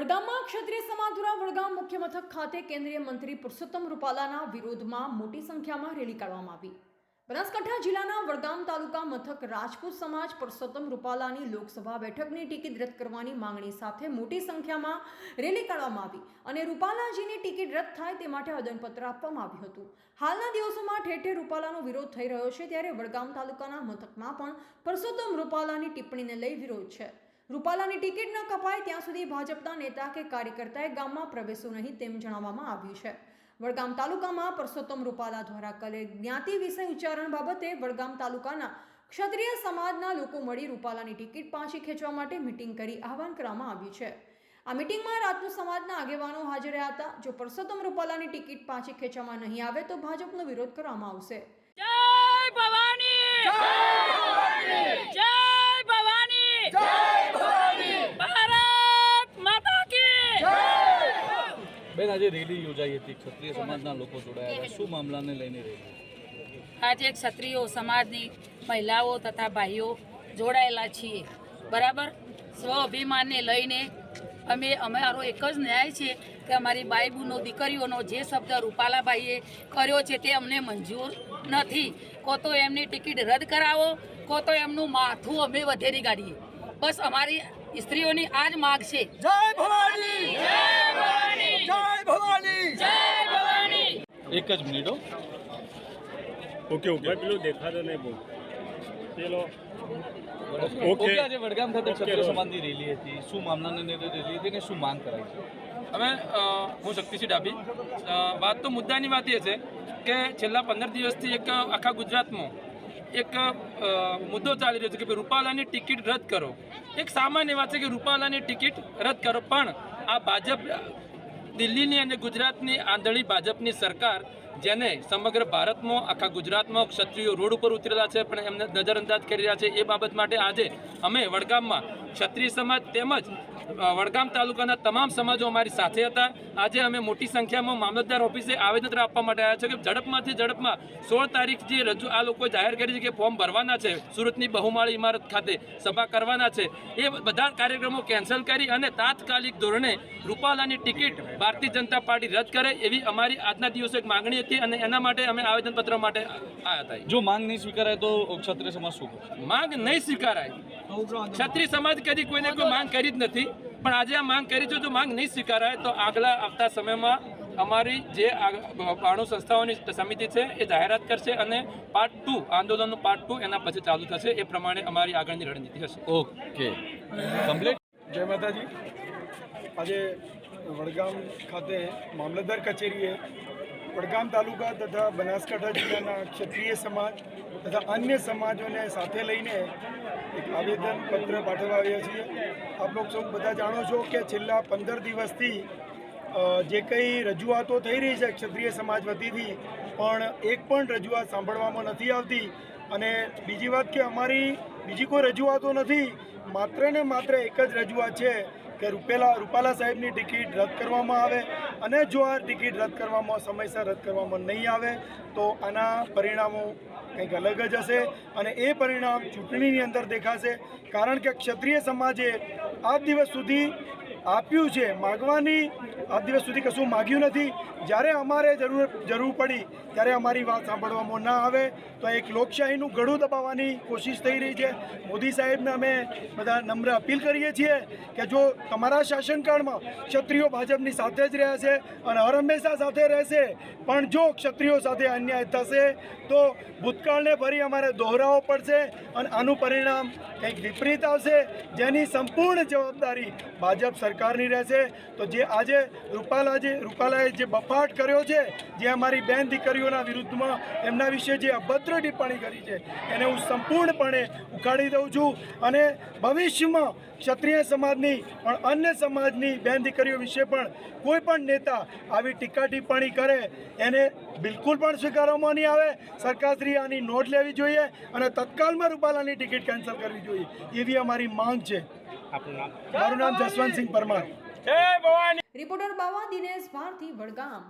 વડગામમાં ક્ષત્રિય સમાજ દ્વારા વડગામ મુખ્ય મથક ખાતે કેન્દ્રીય મંત્રી પુરુષોત્તમ રૂપાલાના વિરોધમાં મોટી સંખ્યામાં રેલી કાઢવામાં આવી। બનાસકાંઠા જિલ્લાના વડગામ તાલુકા મથક રાજપૂત સમાજ પુરુષોત્તમ રૂપાલાની લોકસભા બેઠકની ટિકિટ રદ કરવાની માંગણી સાથે મોટી સંખ્યામાં રેલી કાઢવામાં આવી અને રૂપાલાજીની ટિકિટ રદ થાય તે માટે આવેદનપત્ર આપવામાં આવ્યું હતું। હાલના દિવસોમાં ઠેર ઠેર રૂપાલાનો વિરોધ થઈ રહ્યો છે, ત્યારે વડગામ તાલુકાના મથકમાં પણ પુરુષોત્તમ રૂપાલાની ટિપ્પણીને લઈ વિરોધ છે। રૂપાલાની ટિકિટ ન કપાય ત્યાં સુધી ભાજપના નેતા કે કાર્યકર્તાએ ગામમાં પ્રવેશવું નહીં તેમ જણાવવામાં આવ્યું છે। વડગામ તાલુકામાં પુરુષોત્તમ રૂપાલા દ્વારા કરેલ જ્ઞાતિ વિષય ઉચ્ચારણ બાબતે વડગામ તાલુકાના ક્ષત્રિય સમાજના લોકો મળી રૂપાલાની ટિકિટ પાછી ખેંચવા માટે મીટિંગ કરી આહવાન કરવામાં આવ્યું છે। આ મીટિંગમાં રાજપૂત સમાજના આગેવાનો હાજર રહ્યા હતા। જો પુરુષોત્તમ રૂપાલાની ટિકિટ પાછી ખેંચવામાં નહીં આવે તો ભાજપનો વિરોધ કરવામાં આવશે। જય ભવાની, જય ભવાની, જય ભવાની, જય ભવાની, ભારત માતા કી જય। બેન, આજે રેલી યોજાઈ હતી, ક્ષત્રિય સમાજના લોકો જોડાયા હતા, શું મામલાને લઈને રેલી? આજે ક્ષત્રિયો સમાજની મહિલાઓ તથા ભાઈઓ જોડાયેલા છીએ, બરાબર। સ્વ અભિમાનને લઈને અમારો એક જ ન્યાય છે કે અમારી બાઈબુનો દીકરીઓનો જે શબ્દ રૂપાલાભાઈએ કર્યો છે તે અમને મંજૂર નથી। કો તો એમની ટિકિટ રદ કરાવો, કો તો એમનું માથું અમે વધેરી કાઢીએ। બસ અમારી સ્ત્રીઓની આ જ માગ છે। જય ભવાની, જય ભવાની, જય ભવાની, જય ભવાની। એક જ મિનિટ હો। ઓકે ભાઈ પેલું દેખાતો નહીં બહુ પેલો ઓકે, આજે વડગામ ખાતે ક્ષત્રિય સમાજની રેલી હતી, શું મામલાને લઈને રેલી હતી ને શું માંગ કરાઈ છે? હવે હું શક્તિસિંહ ડાભી, વાત તો મુદ્દાની વાત એ છે કે છેલ્લા 15 દિવસથી એક આખા ગુજરાતમાં એક મુદ્દો ચાલી રહ્યો છે કે રૂપાલાની ટિકિટ રદ કરો। એક સામાન્ય વાત છે કે રૂપાલાની ટિકિટ રદ કરો, પણ આ ભાજપ દિલ્હીની અને ગુજરાતની આંધળી ભાજપની સરકાર જેને સમગ્ર ભારતમાં આખા ગુજરાતમાં ક્ષત્રિયો રોડ ઉપર ઉતરેલા છે પણ એમને નજરઅંદાજ કરી રહ્યા છે, એ બાબત માટે આજે અમે વડગામમાં ક્ષત્રિય સમાજ તેમજ વડગામ તાલુકાના તમામ સમાજો અમારી સાથે હતા। આજે અમે મોટી સંખ્યામાં મામલતદાર ઓફિસે આવેદનપત્ર આપવા માટે આવ્યા છે કે ઝડપમાંથી ઝડપમાં 16 તારીખ જે રજૂ આ લોકોએ જાહેર કરી છે કે ફોર્મ ભરવાના છે, સુરતની બહુમાળી ઇમારત ખાતે સભા કરવાના છે, એ બધા કાર્યક્રમો કેન્સલ કરી અને તાત્કાલિક ધોરણે રૂપાલાની ટિકિટ ભારતીય જનતા પાર્ટી રદ કરે એવી અમારી આજના દિવસે એક માંગણી હતી અને એના માટે અમે આવેદનપત્ર માટે આવ્યા હતા। જો માંગ નહીં સ્વીકારાય તો ક્ષત્રિય સમાજ શું કરશે? માંગ નહીં સ્વીકારાય, ક્ષત્રિય સમાજ કદી કોઈને કોઈ માંગ કરી જ નથી, પણ આજે આ માંગ કરી છે। જો માંગ નહીં સ્વીકારાય તો આગલા આવતા સમયમાં અમારી જે 92 સંસ્થાઓની સમિતિ છે એ જાહેરાત કરશે અને પાર્ટ 2 આંદોલનનું પાર્ટ 2 એના પછી ચાલુ થશે। એ પ્રમાણે અમારી આગળની રણનીતિ હશે। Okay, complete. જય માતાજી। આજે વડગામ ખાતે મામલતદાર કચેરીએ વડગામ તાલુકા તથા બનાસકાંઠા જિલ્લાના ક્ષત્રિય સમાજ તથા અન્ય સમાજોને સાથે લઈને એક આવેદનપત્ર પાઠવવા આવ્યા છીએ। આપ લોકો સૌ બધા જાણો છો કે છેલ્લા 15 દિવસથી જે કંઈ રજૂઆતો થઈ રહી છે ક્ષત્રિય સમાજ વતીથી, પણ એક પણ રજૂઆત સાંભળવામાં નથી આવતી। અને બીજી વાત કે અમારી બીજી કોઈ રજૂઆતો નથી, માત્ર ને માત્ર એક જ રજૂઆત છે કે રૂપાલા સાહેબની ટિકિટ રદ કરવામાં આવે, અને જો આ ટિકિટ રદ કરવામાં સમયસર રદ કરવામાં નહીં આવે તો આના પરિણામો કંઈક અલગ જ હશે અને એ પરિણામ ચૂંટણીની અંદર દેખાશે। કારણ કે ક્ષત્રિય સમાજે આજ દિવસ સુધી આપ્યું છે, માગવાની આજ દિવસ સુધી કશું માગ્યું નથી। જ્યારે અમારે જરૂર પડી ત્યારે અમારી વાત સાંભળવામાં ના આવે તો એક લોકશાહીનું ગળું દબાવવાની કોશિશ થઈ રહી છે। મોદી સાહેબને અમે બધા નમ્ર અપીલ કરીએ છીએ કે જો તમારા શાસનકાળમાં ક્ષત્રિયો ભાજપની સાથે જ રહ્યા છે અને હર હંમેશા સાથે રહેશે, પણ જો ક્ષત્રિયો સાથે અન્યાય થશે તો ભૂતકાળને ફરી અમારે દોહરાવવો પડશે અને આનું પરિણામ કંઈક વિપરીત આવશે, જેની સંપૂર્ણ જવાબદારી ભાજપ સરકારની રહેશે। તો જે આજે રૂપાલાએ જે બફાટ કર્યો છે, જે અમારી બેન દીકરીઓના વિરુદ્ધમાં એમના વિશે જે અભદ્ર ટિપ્પણી કરી છે, એને હું સંપૂર્ણપણે ઉખાડી દઉં છું અને ભવિષ્યમાં ક્ષત્રિય સમાજની પણ અન્ય સમાજની બેન દીકરીઓ વિશે પણ કોઈ પણ નેતા આવી ટીકા ટિપ્પણી કરે એને બિલકુલ પણ સ્વીકારવામાં નહીં આવે। સરકારશ્રી આની નોંધ લેવી જોઈએ અને તત્કાલમાં રૂપાલાની ટિકિટ કેન્સલ કરવી જોઈએ એવી અમારી માંગ છે। મારું નામ જસવંતસિંહ પરમાર। રિપોર્ટર બાવા દિનેશ ભારતી, વડગામ।